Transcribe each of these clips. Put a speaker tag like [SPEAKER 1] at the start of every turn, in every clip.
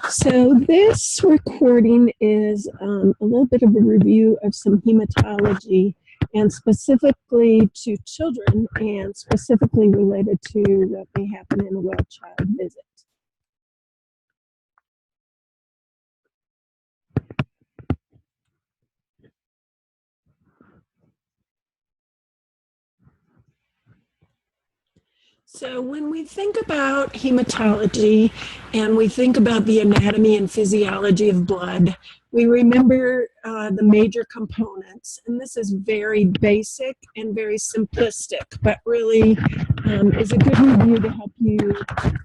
[SPEAKER 1] So this recording is a little bit of a review of some hematology and specifically to children and specifically related to what may happen in a well child visit. So when we think about hematology and we think about the anatomy and physiology of blood, we remember the major components. And this is very basic and very simplistic, but really is a good review to help you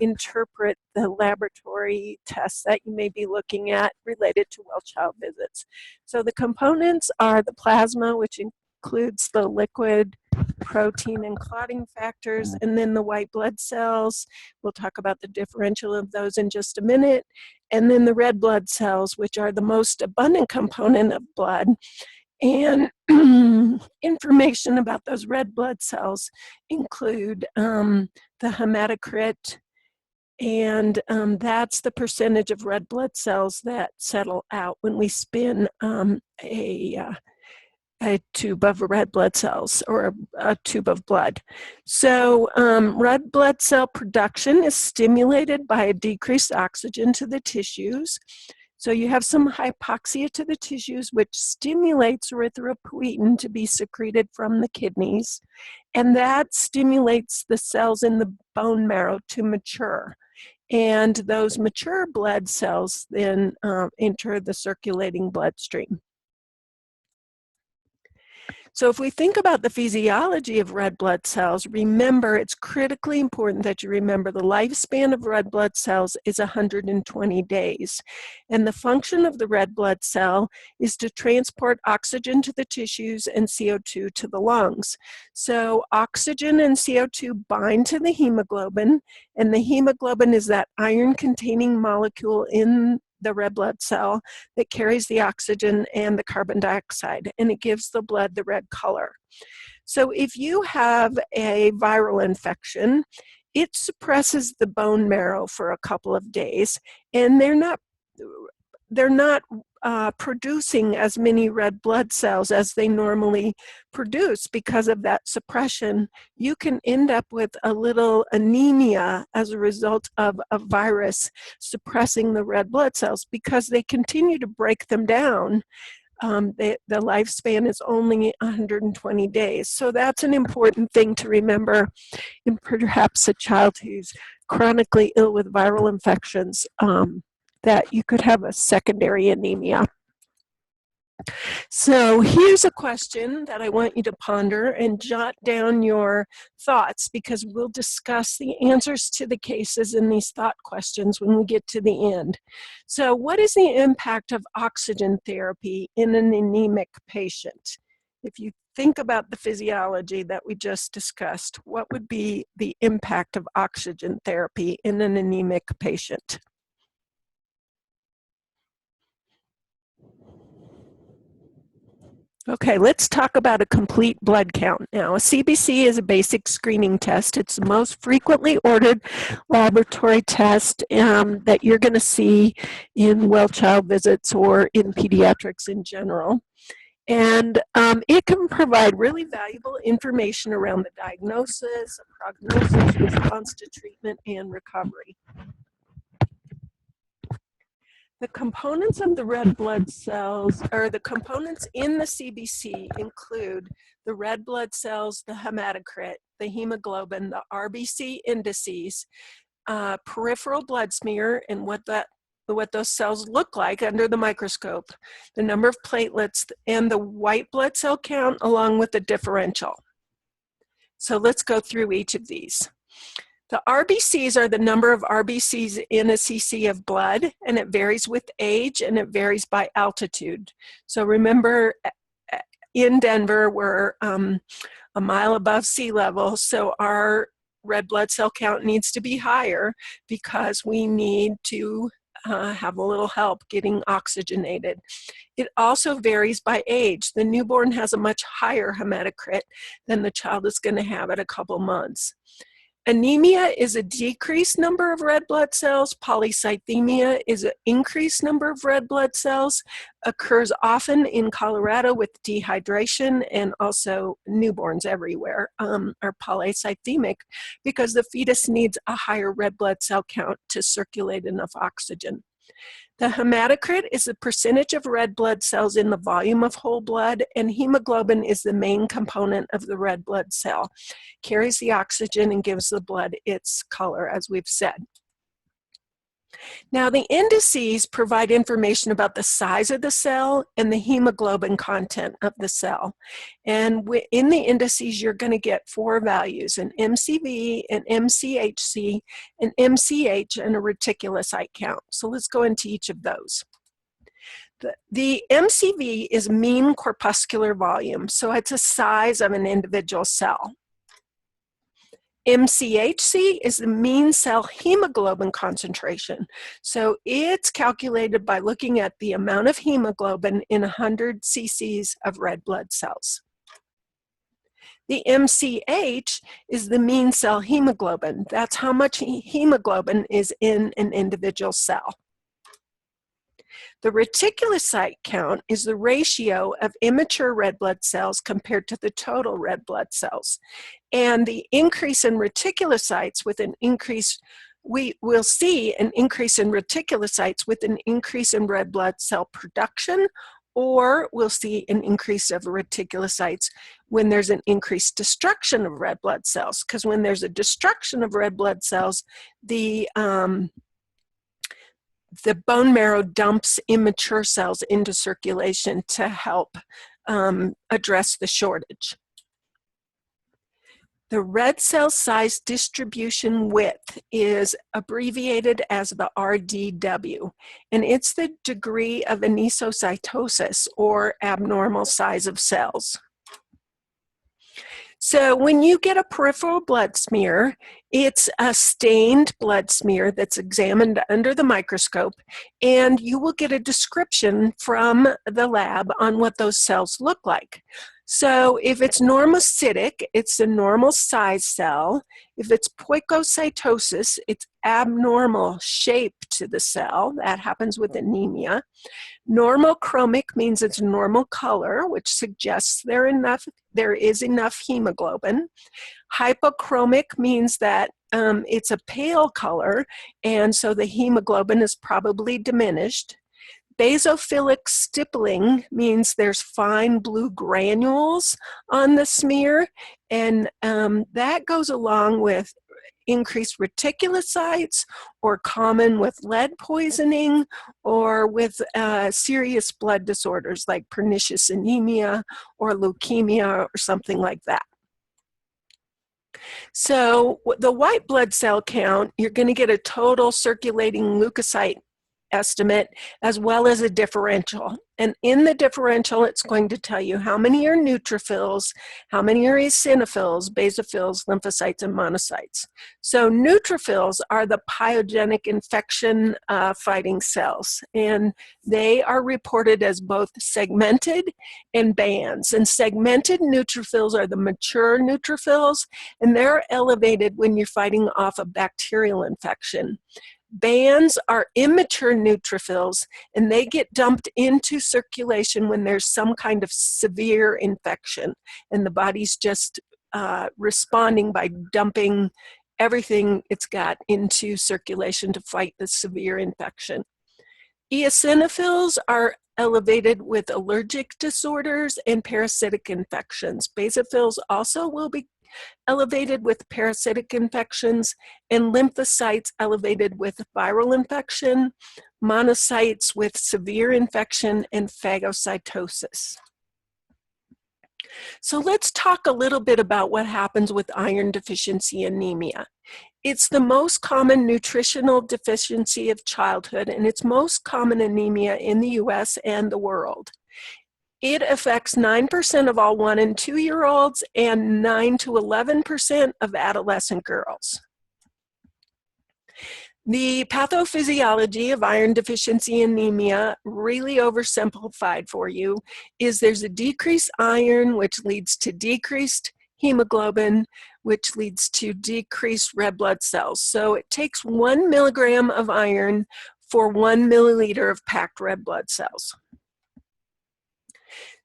[SPEAKER 1] interpret the laboratory tests that you may be looking at related to well child visits. So the components are the plasma, which includes the liquid, protein, and clotting factors, and then the white blood cells. We'll talk about the differential of those in just a minute. And then the red blood cells, which are the most abundant component of blood. And information about those red blood cells include the hematocrit, and that's the percentage of red blood cells that settle out when we spin a tube of red blood cells or a tube of blood. So red blood cell production is stimulated by a decreased oxygen to the tissues. So you have some hypoxia to the tissues, which stimulates erythropoietin to be secreted from the kidneys, and that stimulates the cells in the bone marrow to mature. And those mature blood cells then enter the circulating bloodstream. So if we think about the physiology of red blood cells, remember it's critically important that you remember the lifespan of red blood cells is 120 days. And the function of the red blood cell is to transport oxygen to the tissues and CO2 to the lungs. So oxygen and CO2 bind to the hemoglobin, and the hemoglobin is that iron-containing molecule in the red blood cell that carries the oxygen and the carbon dioxide, and it gives the blood the red color. So if you have a viral infection, it suppresses the bone marrow for a couple of days, and they're not producing as many red blood cells as they normally produce. Because of that suppression, you can end up with a little anemia as a result of a virus suppressing the red blood cells because they continue to break them down. The lifespan is only 120 days. So that's an important thing to remember in perhaps a child who's chronically ill with viral infections, that you could have a secondary anemia. So here's a question that I want you to ponder and jot down your thoughts, because we'll discuss the answers to the cases in these thought questions when we get to the end. So what is the impact of oxygen therapy in an anemic patient? If you think about the physiology that we just discussed, what would be the impact of oxygen therapy in an anemic patient? Okay, let's talk about a complete blood count now. A CBC is a basic screening test. It's the most frequently ordered laboratory test that you're going to see in well child visits or in pediatrics in general. And it can provide really valuable information around the diagnosis, prognosis, response to treatment, and recovery. The components of the red blood cells, or the components in the CBC, include the red blood cells, the hematocrit, the hemoglobin, the RBC indices, peripheral blood smear, and what those cells look like under the microscope, the number of platelets, and the white blood cell count along with the differential. So let's go through each of these. The RBCs are the number of RBCs in a cc of blood, and it varies with age and it varies by altitude. So remember, in Denver, we're a mile above sea level, so our red blood cell count needs to be higher because we need to have a little help getting oxygenated. It also varies by age. The newborn has a much higher hematocrit than the child is going to have at a couple months. Anemia is a decreased number of red blood cells. Polycythemia is an increased number of red blood cells. Occurs often in Colorado with dehydration, and also newborns everywhere are polycythemic because the fetus needs a higher red blood cell count to circulate enough oxygen. The hematocrit is the percentage of red blood cells in the volume of whole blood, and hemoglobin is the main component of the red blood cell. Carries the oxygen and gives the blood its color, as we've said. Now, the indices provide information about the size of the cell and the hemoglobin content of the cell. And in the indices, you're going to get 4 values: an MCV, an MCHC, an MCH, and a reticulocyte count. So let's go into each of those. The MCV is mean corpuscular volume, so it's a size of an individual cell. MCHC is the mean cell hemoglobin concentration. So it's calculated by looking at the amount of hemoglobin in 100 cc's of red blood cells. The MCH is the mean cell hemoglobin. That's how much hemoglobin is in an individual cell. The reticulocyte count is the ratio of immature red blood cells compared to the total red blood cells. And the increase in reticulocytes with an increase, we will see an increase in reticulocytes with an increase in red blood cell production, or we'll see an increase of reticulocytes when there's an increased destruction of red blood cells. Because when there's a destruction of red blood cells, the bone marrow dumps immature cells into circulation to help address the shortage. The red cell size distribution width is abbreviated as the RDW, and it's the degree of anisocytosis, or abnormal size of cells. So when you get a peripheral blood smear, it's a stained blood smear that's examined under the microscope, and you will get a description from the lab on what those cells look like. So if it's normocytic, it's a normal size cell. If it's poicocytosis, it's abnormal shape to the cell. That happens with anemia. Normochromic means it's normal color, which suggests there is enough hemoglobin. Hypochromic means that it's a pale color, and so the hemoglobin is probably diminished. Basophilic stippling means there's fine blue granules on the smear, and that goes along with increased reticulocytes, or common with lead poisoning, or with serious blood disorders like pernicious anemia or leukemia or something like that. So the white blood cell count, you're going to get a total circulating leukocyte estimate as well as a differential. And in the differential, it's going to tell you how many are neutrophils, how many are eosinophils, basophils, lymphocytes, and monocytes. So neutrophils are the pyogenic infection fighting cells, and they are reported as both segmented and bands. And segmented neutrophils are the mature neutrophils, and they're elevated when you're fighting off a bacterial infection. Bands are immature neutrophils, and they get dumped into circulation when there's some kind of severe infection, and the body's just responding by dumping everything it's got into circulation to fight the severe infection. Eosinophils are elevated with allergic disorders and parasitic infections. Basophils also will be elevated with parasitic infections, and lymphocytes elevated with viral infection, monocytes with severe infection, and phagocytosis. So let's talk a little bit about what happens with iron deficiency anemia. It's the most common nutritional deficiency of childhood, and it's most common anemia in the US and the world. It affects 9% of all 1- and 2-year-olds and 9 to 11% of adolescent girls. The pathophysiology of iron deficiency anemia, really oversimplified for you, is there's a decreased iron, which leads to decreased hemoglobin, which leads to decreased red blood cells. So it takes 1 milligram of iron for 1 milliliter of packed red blood cells.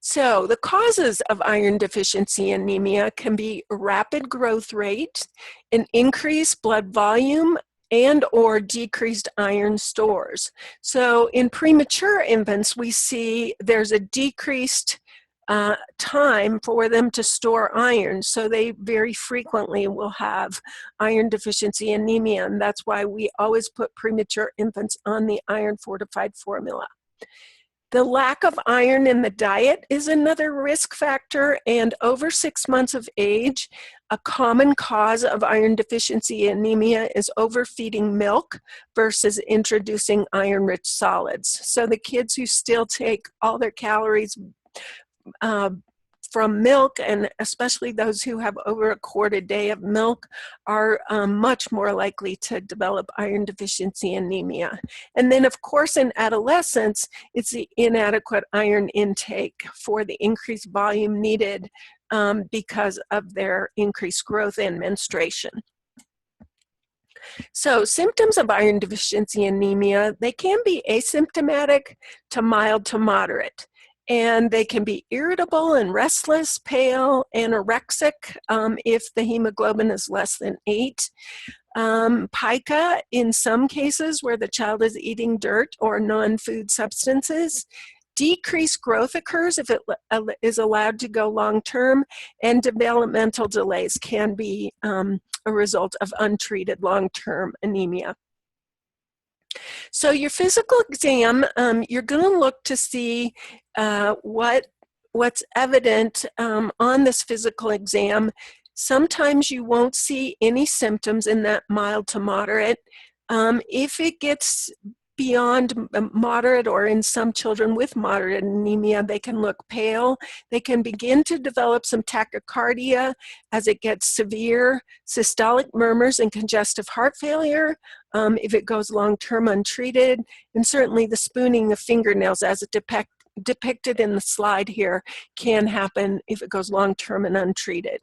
[SPEAKER 1] So the causes of iron deficiency anemia can be rapid growth rate, an increased blood volume, and or decreased iron stores. So in premature infants, we see there's a decreased time for them to store iron. So they very frequently will have iron deficiency anemia, and that's why we always put premature infants on the iron fortified formula. The lack of iron in the diet is another risk factor, and over 6 months of age, a common cause of iron deficiency anemia is overfeeding milk versus introducing iron-rich solids. So the kids who still take all their calories from milk, and especially those who have over a quart a day of milk, are much more likely to develop iron deficiency anemia. And then of course in adolescence, it's the inadequate iron intake for the increased volume needed because of their increased growth and menstruation. So symptoms of iron deficiency anemia, they can be asymptomatic to mild to moderate. And they can be irritable and restless, pale, anorexic if the hemoglobin is less than 8. Pica in some cases where the child is eating dirt or non-food substances. Decreased growth occurs if it is allowed to go long-term, and developmental delays can be a result of untreated long-term anemia. So your physical exam, you're going to look to see what's evident on this physical exam. Sometimes you won't see any symptoms in that mild to moderate. If it gets beyond moderate, or in some children with moderate anemia, they can look pale. They can begin to develop some tachycardia as it gets severe, systolic murmurs and congestive heart failure if it goes long-term untreated, and certainly the spooning of fingernails as depicted in the slide here can happen if it goes long-term and untreated.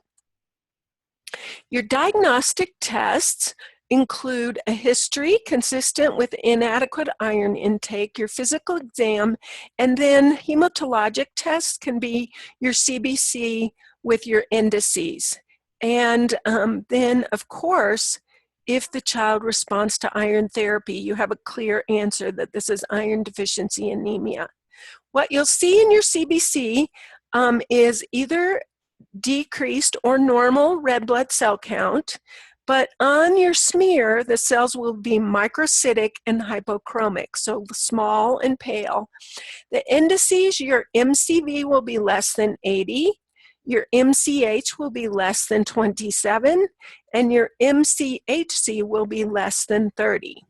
[SPEAKER 1] Your diagnostic tests include a history consistent with inadequate iron intake, your physical exam, and then hematologic tests can be your CBC with your indices. And then, of course, if the child responds to iron therapy, you have a clear answer that this is iron deficiency anemia. What you'll see in your CBC is either decreased or normal red blood cell count, but on your smear, the cells will be microcytic and hypochromic, so small and pale. The indices, your MCV will be less than 80, your MCH will be less than 27, and your MCHC will be less than 30.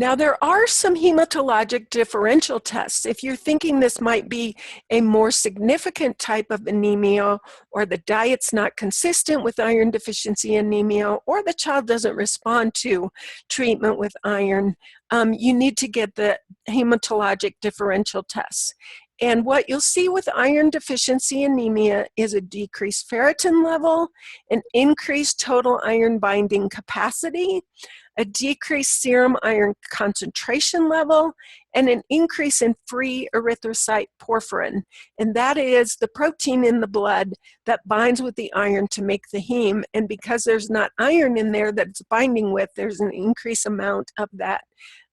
[SPEAKER 1] Now, there are some hematologic differential tests. If you're thinking this might be a more significant type of anemia, or the diet's not consistent with iron deficiency anemia, or the child doesn't respond to treatment with iron, you need to get the hematologic differential tests. And what you'll see with iron deficiency anemia is a decreased ferritin level, an increased total iron binding capacity, a decreased serum iron concentration level, and an increase in free erythrocyte porphyrin. And that is the protein in the blood that binds with the iron to make the heme. And because there's not iron in there that it's binding with, there's an increased amount of that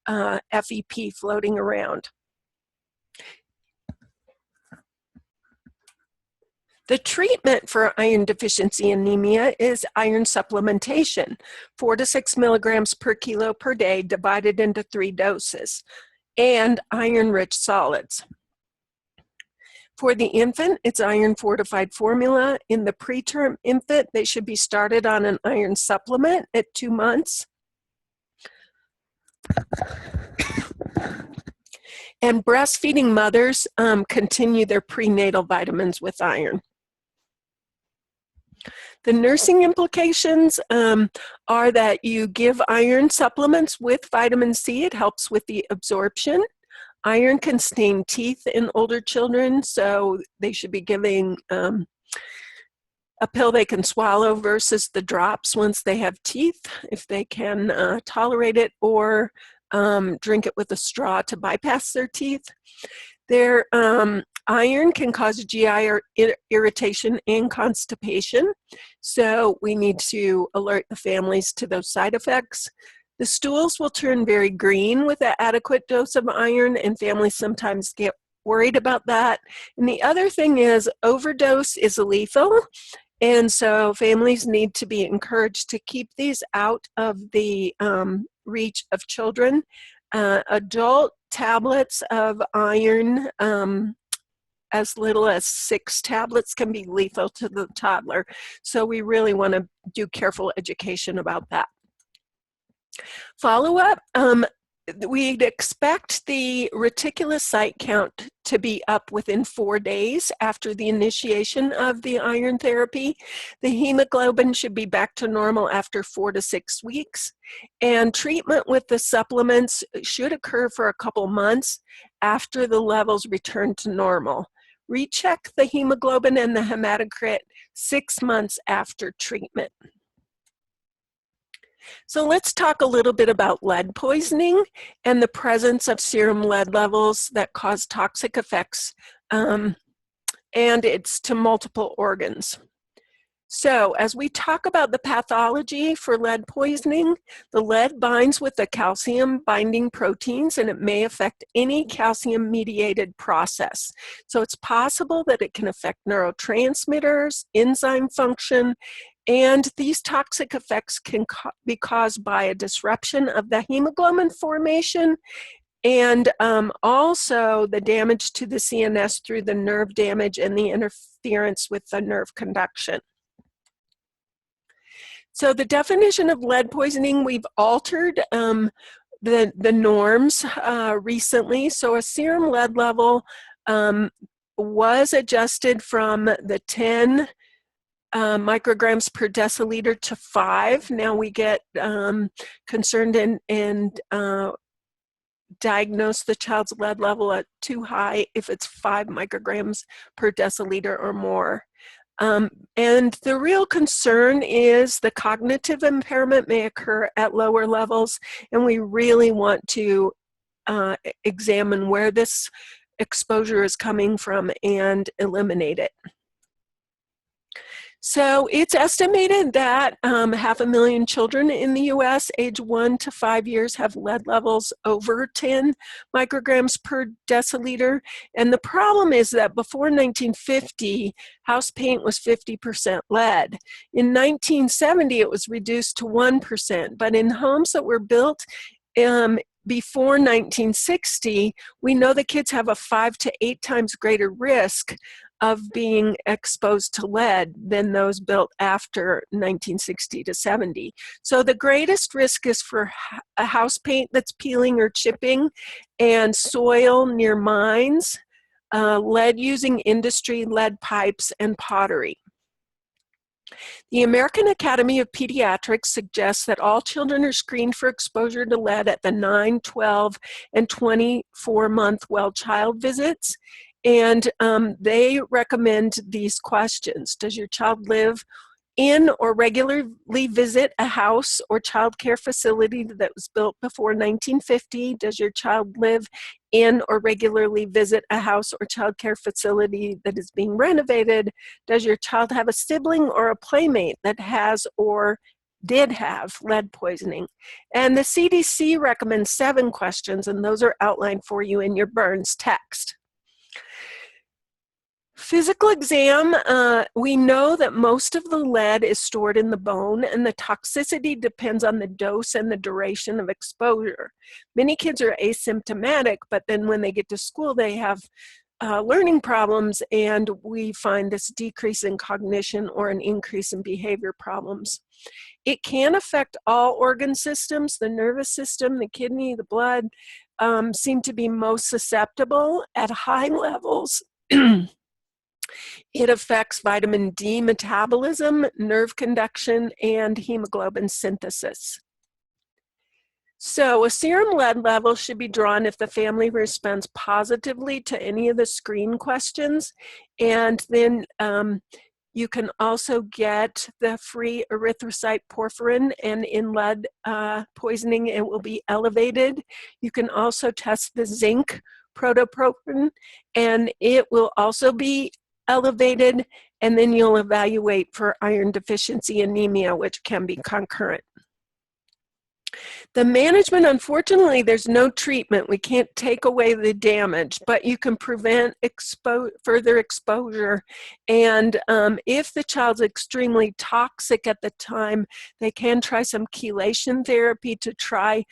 [SPEAKER 1] FEP floating around. The treatment for iron deficiency anemia is iron supplementation, 4 to 6 milligrams per kilo per day divided into 3 doses, and iron-rich solids. For the infant, it's iron fortified formula. In the preterm infant, they should be started on an iron supplement at 2 months. And breastfeeding mothers continue their prenatal vitamins with iron. The nursing implications are that you give iron supplements with vitamin C. It helps with the absorption. Iron can stain teeth in older children, so they should be giving a pill they can swallow versus the drops once they have teeth, if they can tolerate it, or drink it with a straw to bypass their teeth. Their iron can cause GI irritation and constipation, so we need to alert the families to those side effects. The stools will turn very green with an adequate dose of iron, and families sometimes get worried about that. And the other thing is overdose is lethal, and so families need to be encouraged to keep these out of the reach of children. Adult tablets of iron, as little as 6 tablets, can be lethal to the toddler. So we really want to do careful education about that. Follow-up, we'd expect the reticulocyte count to be up within 4 days after the initiation of the iron therapy. The hemoglobin should be back to normal after 4 to 6 weeks. And treatment with the supplements should occur for a couple months after the levels return to normal. Recheck the hemoglobin and the hematocrit 6 months after treatment. So let's talk a little bit about lead poisoning and the presence of serum lead levels that cause toxic effects, and it's to multiple organs. So as we talk about the pathology for lead poisoning, the lead binds with the calcium binding proteins, and it may affect any calcium mediated process. So it's possible that it can affect neurotransmitters, enzyme function, and these toxic effects can be caused by a disruption of the hemoglobin formation, and also the damage to the CNS through the nerve damage and the interference with the nerve conduction. So the definition of lead poisoning, we've altered the norms recently. So a serum lead level was adjusted from the 10 micrograms per deciliter to 5. Now we get concerned and diagnose the child's lead level at too high if it's 5 micrograms per deciliter or more. And the real concern is the cognitive impairment may occur at lower levels, and we really want to examine where this exposure is coming from and eliminate it. So it's estimated that 500,000 children in the US age 1 to 5 years have lead levels over 10 micrograms per deciliter. And the problem is that before 1950, house paint was 50% lead. In 1970, it was reduced to 1%. But in homes that were built before 1960, we know that kids have a 5 to 8 times greater risk of being exposed to lead than those built after 1960 to 70. So the greatest risk is for a house paint that's peeling or chipping, and soil near mines, lead using industry, lead pipes, and pottery. The American Academy of Pediatrics suggests that all children are screened for exposure to lead at the 9, 12, and 24-month well-child visits. And they recommend these questions. Does your child live in or regularly visit a house or child care facility that was built before 1950? Does your child live in or regularly visit a house or child care facility that is being renovated? Does your child have a sibling or a playmate that has or did have lead poisoning? And the CDC recommends 7 questions, and those are outlined for you in your Burns text. Physical exam, we know that most of the lead is stored in the bone, and the toxicity depends on the dose and the duration of exposure. Many kids are asymptomatic, but then when they get to school, they have learning problems, and we find this decrease in cognition or an increase in behavior problems. It can affect all organ systems. The nervous system, the kidney, the blood seem to be most susceptible at high levels. It affects vitamin D metabolism, nerve conduction, and hemoglobin synthesis. So a serum lead level should be drawn if the family responds positively to any of the screen questions. And then you can also get the free erythrocyte porphyrin, and in lead poisoning, it will be elevated. You can also test the zinc protoporphyrin, and it will also be elevated, and then you'll evaluate for iron deficiency anemia, which can be concurrent. The management, unfortunately, there's no treatment. We can't take away the damage, but you can prevent further exposure. And if the child's extremely toxic at the time, they can try some chelation therapy to try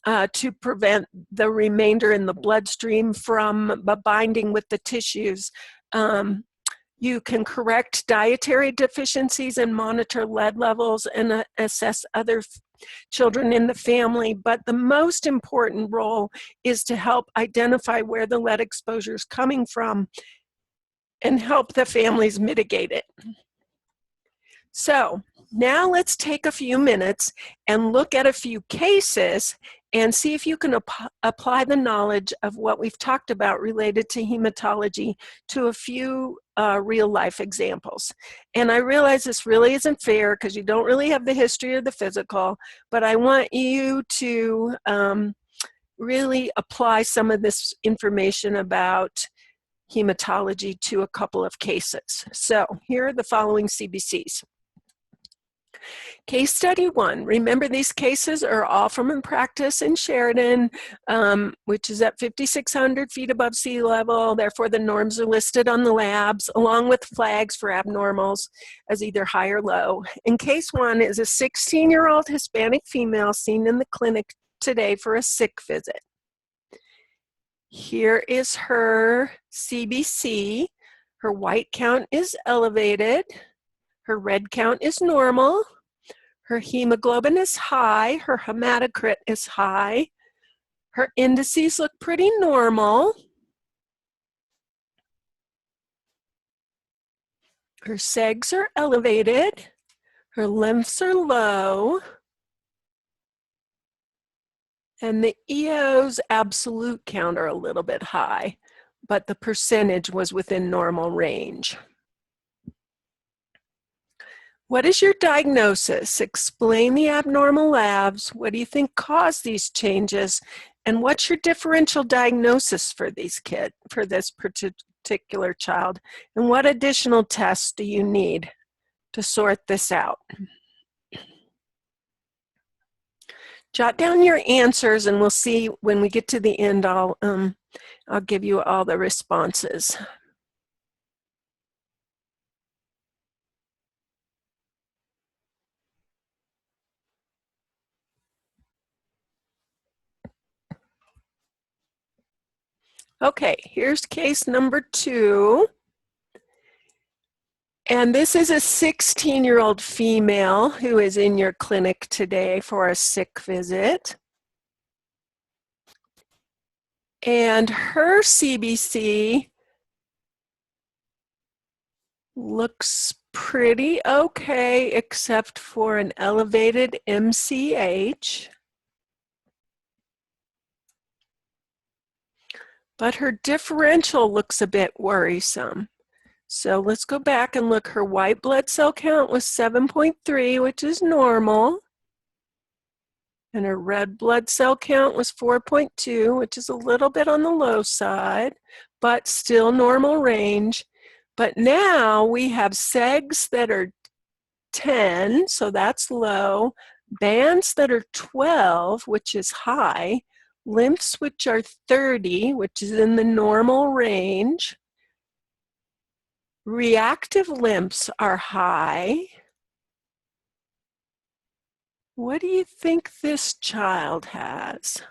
[SPEAKER 1] to prevent the remainder in the bloodstream from binding with the tissues. You can correct dietary deficiencies and monitor lead levels and assess other children in the family, but the most important role is to help identify where the lead exposure is coming from and help the families mitigate it. So now let's take a few minutes and look at a few cases and see if you can apply the knowledge of what we've talked about related to hematology to a few real-life examples. And I realize this really isn't fair because you don't really have the history or the physical, but I want you to really apply some of this information about hematology to a couple of cases. So here are the following CBCs. Case study 1. Remember, these cases are all from in practice in Sheridan, which is at 5,600 feet above sea level. Therefore, the norms are listed on the labs, along with flags for abnormals as either high or low. And case 1 is a 16-year-old Hispanic female seen in the clinic today for a sick visit. Here is her CBC. Her white count is elevated. Her red count is normal. Her hemoglobin is high, her hematocrit is high. Her indices look pretty normal. Her segs are elevated. Her lymphs are low. And the EO's absolute count are a little bit high, but the percentage was within normal range. What is your diagnosis? Explain the abnormal labs. What do you think caused these changes? And what's your differential diagnosis for this particular child? And what additional tests do you need to sort this out? Jot down your answers, and we'll see when we get to the end. I'll give you all the responses. Okay, here's case number 2. And this is a 16-year-old female who is in your clinic today for a sick visit. And her CBC looks pretty okay, except for an elevated MCH. But her differential looks a bit worrisome. So let's go back and look. Her white blood cell count was 7.3, which is normal. And her red blood cell count was 4.2, which is a little bit on the low side, but still normal range. But now we have segs that are 10, so that's low, bands that are 12, which is high, lymphs which are 30, which is in the normal range. Reactive lymphs are high. What do you think this child has?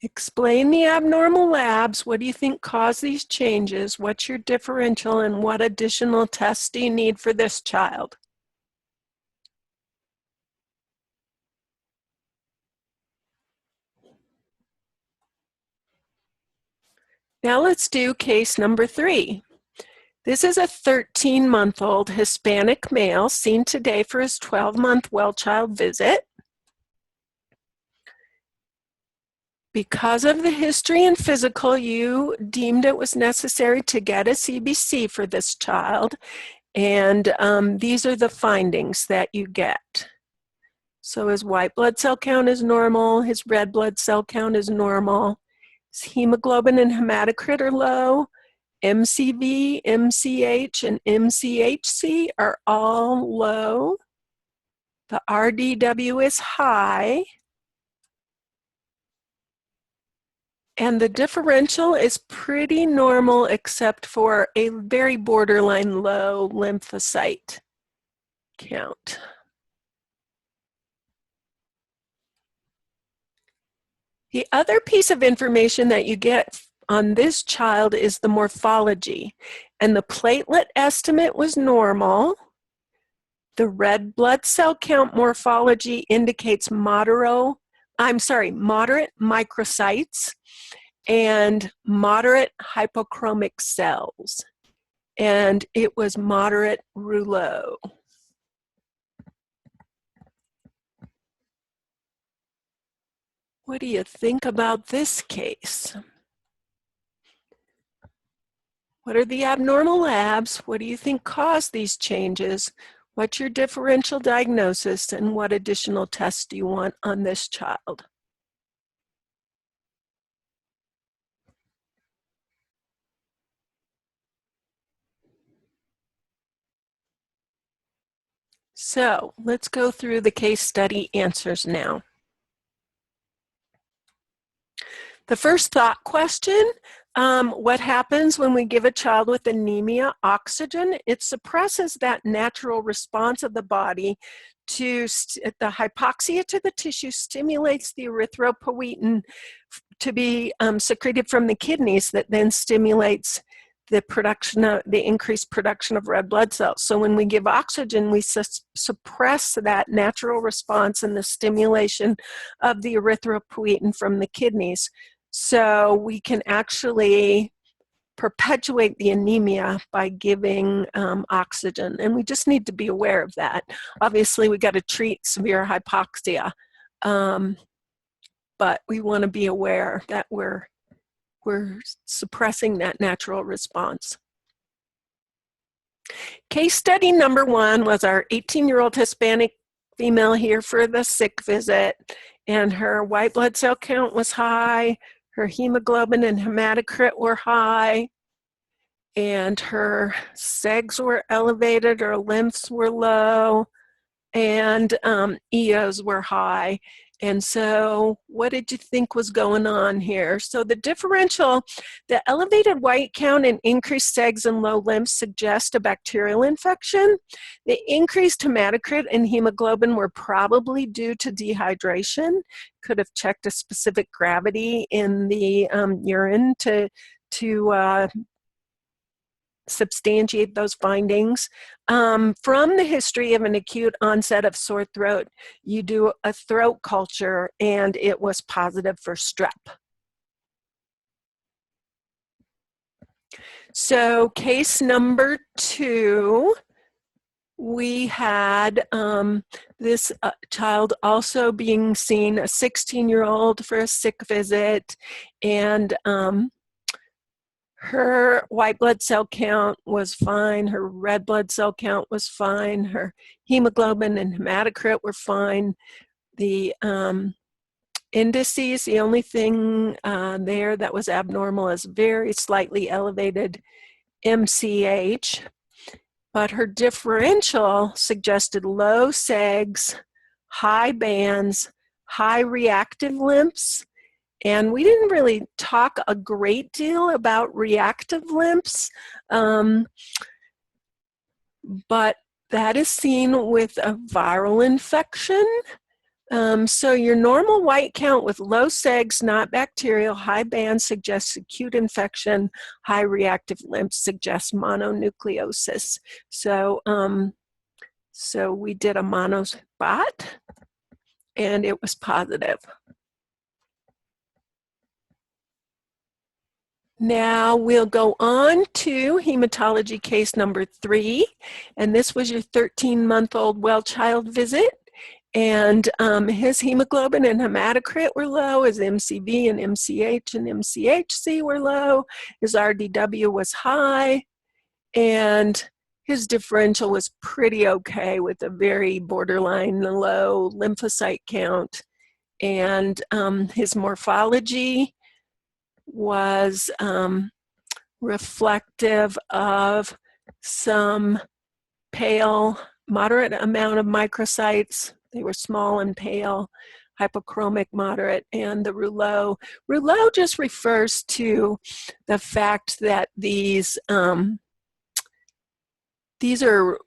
[SPEAKER 1] Explain the abnormal labs. What do you think caused these changes? What's your differential, and what additional tests do you need for this child? Now let's do case number 3. This is a 13-month-old Hispanic male seen today for his 12-month well-child visit. Because of the history and physical, you deemed it was necessary to get a CBC for this child, and these are the findings that you get. So his white blood cell count is normal, his red blood cell count is normal, his hemoglobin and hematocrit are low, MCV, MCH, and MCHC are all low. The RDW is high. And the differential is pretty normal except for a very borderline low lymphocyte count. The other piece of information that you get on this child is the morphology. And the platelet estimate was normal. The red blood cell count morphology indicates moderate microcytes and moderate hypochromic cells. And it was moderate rouleau. What do you think about this case? What are the abnormal labs? What do you think caused these changes? What's your differential diagnosis, and what additional tests do you want on this child? So let's go through the case study answers now. The first thought question, what happens when we give a child with anemia oxygen? It suppresses that natural response of the body to the hypoxia to the tissue, stimulates the erythropoietin to be secreted from the kidneys, that then stimulates the increased production of red blood cells. So when we give oxygen, we suppress that natural response and the stimulation of the erythropoietin from the kidneys. So we can actually perpetuate the anemia by giving oxygen, and we just need to be aware of that. Obviously, we got to treat severe hypoxia, but we want to be aware that we're suppressing that natural response. Case study number 1 was our 18-year-old Hispanic female here for the sick visit, and her white blood cell count was high, her hemoglobin and hematocrit were high, and her segs were elevated, her lymphs were low, and EOs were high. And so what did you think was going on here? So the differential, the elevated white count and increased segs and low lymphs suggest a bacterial infection. The increased hematocrit and hemoglobin were probably due to dehydration. Could have checked a specific gravity in the urine to substantiate those findings. From the history of an acute onset of sore throat, you do a throat culture and it was positive for strep. So case number 2, we had this child also being seen, a 16-year-old for a sick visit, and her white blood cell count was fine, her red blood cell count was fine, her hemoglobin and hematocrit were fine. The indices, the only thing there that was abnormal is very slightly elevated MCH, but her differential suggested low segs, high bands, high reactive lymphs. And we didn't really talk a great deal about reactive lymphs, but that is seen with a viral infection. So your normal white count with low segs, not bacterial, high bands suggests acute infection, high reactive lymphs suggests mononucleosis. So, so we did a monospot, and it was positive. Now we'll go on to hematology case number 3, and this was your 13-month-old well child visit, and his hemoglobin and hematocrit were low, his MCV and MCH and MCHC were low, his RDW was high, and his differential was pretty okay with a very borderline low lymphocyte count, and his morphology was reflective of some pale, moderate amount of microcytes. They were small and pale, hypochromic, moderate, and the rouleau. Rouleau just refers to the fact that these are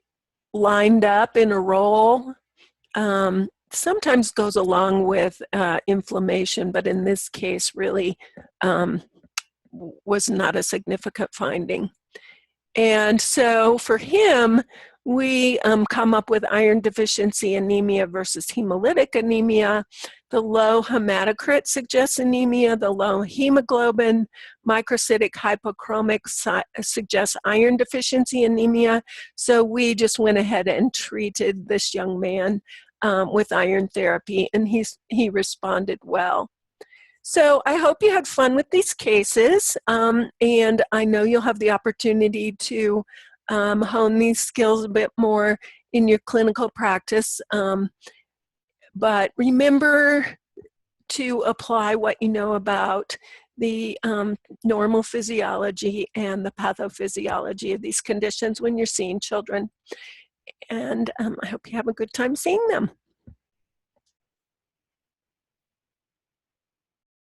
[SPEAKER 1] lined up in a roll. Sometimes goes along with inflammation, but in this case really was not a significant finding. And so for him, we come up with iron deficiency anemia versus hemolytic anemia. The low hematocrit suggests anemia. The low hemoglobin, microcytic hypochromic suggests iron deficiency anemia. So we just went ahead and treated this young man with iron therapy, and he responded well. So I hope you had fun with these cases, and I know you'll have the opportunity to hone these skills a bit more in your clinical practice. But remember to apply what you know about the normal physiology and the pathophysiology of these conditions when you're seeing children. And I hope you have a good time seeing them.